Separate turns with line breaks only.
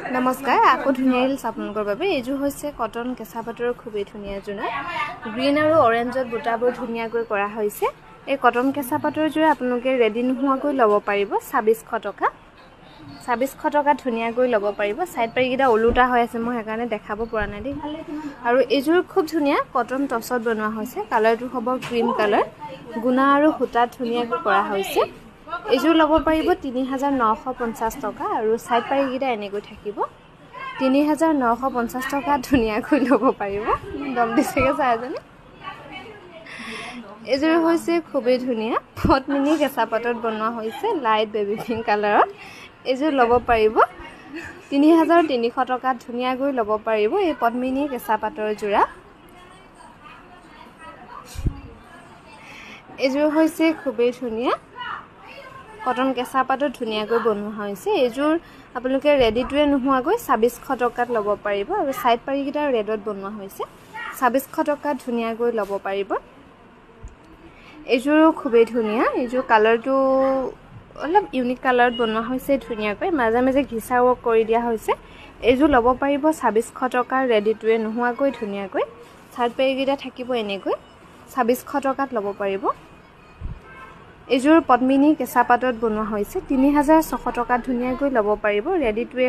নমস্কাৰ আকো ধুনিয়া ৰিলছ আপোনালোকৰ বাবে এইজু হৈছে কটন কেঁচা পাটৰ খুবেই ধুনিয়া জোৰা গ্ৰীন আৰু অৰেঞ্জত বুটাবোৰ ধুনিয়াকৈ কৰা হৈছে এই কটন কেঁচা পাটৰ জোৰা আপোনালোকে ৰেডি নোহোৱাকৈ ল'ব পাৰিব 2600 টকা 2600 টকা ধুনিয়াকৈ ল'ব পাৰিব সাইড পাৰিকিটা ওলুটা হৈ আছে মই হেকাৰণে দেখাব পৰা নাই দেই আৰু এইজোৰ খুব ধুনিয়া কটন টছত বনোৱা হৈছে কালাৰটো হ'ব ক্ৰীম কালাৰ গুনা আৰু হুটা ধুনিয়াকৈ কৰা হৈছে এইজোৰ ল'ব পাৰিব 3950 টকা আৰু সাইড পাৰিকিটা এনেকৈ থাকিব 3950 টকা ধুনিয়াকৈ ল'ব পাৰিব দম দিছেগে চাইজনে এইজোৰ হৈছে খুবেই ধুনিয়া পদ্মিনী কেঁচা পাটত বনোৱা হৈছে লাইট বেবি পিংক কালাৰত এইজোৰ ল'ব পাৰিব 3300 টকা ধুনিয়াকৈ ল'ব পাৰিব এই পদ্মিনী কেঁচা পাটৰ জোৰা এইজোৰ হৈছে খুবেই ধুনিয়া কটন কেঁচা পাটত ধুনিয়াকৈ বনোৱা হৈছে এইজোৰ আপোনালোকে ৰেডিটোৱে নোহোৱাকৈ 2600 টকাত ল'ব পাৰিব আৰু সাইড পাৰিকিটা ৰেডত বনোৱা হৈছে 2600 টকাত ধুনিয়াকৈ ল'ব পাৰিব এইজোৰ খুবেই ধুনিয়া এইজোৰ কালাৰটো অলপ ইউনিক কালাৰত বনোৱা হৈছে ধুনিয়াকৈ মাজে মাজে ঘিচা ৱৰ্ক কৰি দিয়া হৈছে এইজোৰ ল'ব পাৰিব 2600 টকাৰ ৰেডিটোৱে নোহোৱাকৈ ধুনিয়াকৈ সাইড পাৰিকিটা থাকিব এনেকৈ 2600 টকাত ল'ব পাৰিব এইজোৰ পদ্মিনী কেঁচা পাটত বনোৱা হৈছে 3600 টকা ধুনিয়াকৈ ল'ব পাৰিব ৰেডিটোৱে